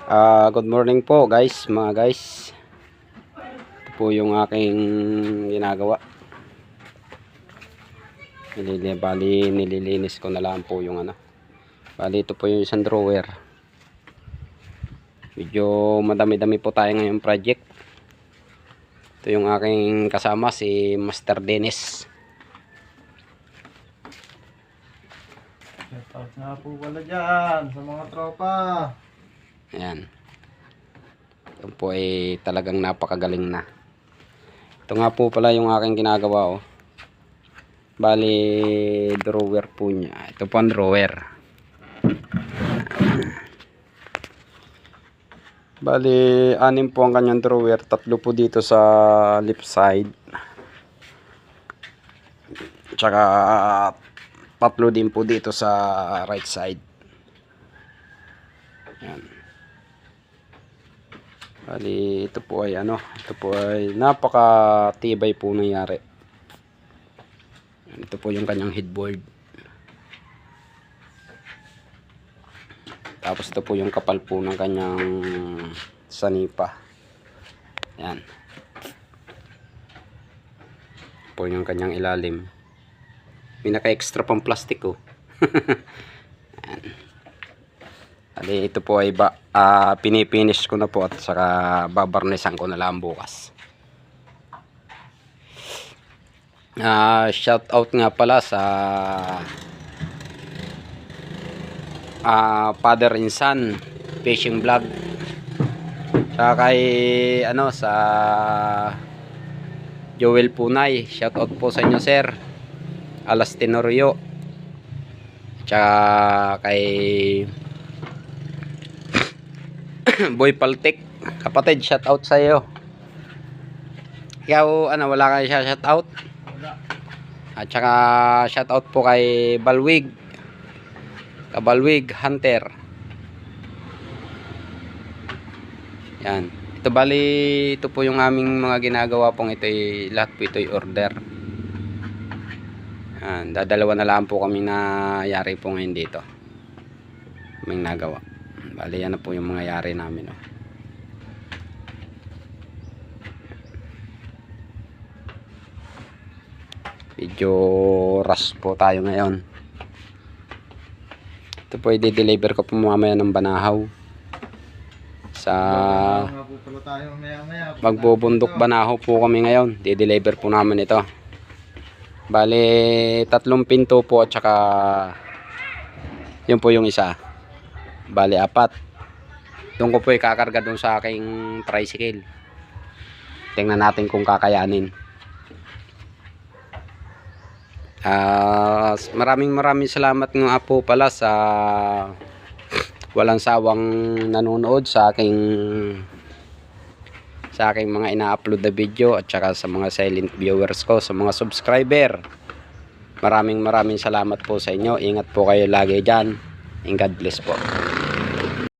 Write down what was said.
Good morning po guys, mga guys. Ito po yung aking ginagawa. Nililinis ko na lang po yung ano. Bali ito po yung isang drawer. Medyo madami-dami po tayo ngayong project. Ito yung aking kasama, si Master Dennis. Shoutout nga po pala dyan sa mga tropa. Ayan. Ito po ay talagang napakagaling na. Ito nga po pala yung aking ginagawa, oh. Bali drawer po niya. Ito po ang drawer. Bali 6 po ang kanyang drawer. 3 po dito sa left side. Tsaka 3 din po dito sa right side. Ayan. Bali ito po ay ano, ito po ay napakatibay po nangyari. Ito po yung kanyang headboard. Tapos ito po yung kapal po ng kanyang sanipa. Yan. Ito po yung kanyang ilalim. May naka-extra pang plastic, oh. Yan. Bali ito po ay pinipinish ko na po at saka babarnisan ko na lang bukas. Shout out nga pala sa Father and Son Fishing Vlog. Saka kay ano sa Joel Punay. Shout out po sa inyo, sir. Alas Tenorio. Tsaka kay Boy Paltik, kapatid, shout out sa iyo. Ikaw ano, wala kang shout out? At saka shout out po kay Balwig. Kabalwig Hunter. Yan. Ito bali, ito po yung aming mga ginagawa pong ito, lahat po ito order. Yan, dadalawa na lang po kami na yari po ngayon dito. Kaming nagawa. Bali yan na po yung mga yari namin, oh. Medyo rush po tayo ngayon. Ito po i-deliver ko po mamaya ng Banahaw. Sa Magbubundok Banahaw po kami ngayon. Di-deliver po namin ito. Bali 3 pinto po at saka yun po yung isa. Bali 4. Doon ko po ikakarga doon sa aking tricycle. Tingnan natin kung kakayanin. Maraming salamat nga po pala sa walang sawang nanonood sa aking mga ina-upload na video at saka sa mga silent viewers ko, sa mga subscriber. Maraming salamat po sa inyo. Ingat po kayo lagi dyan, and God bless po.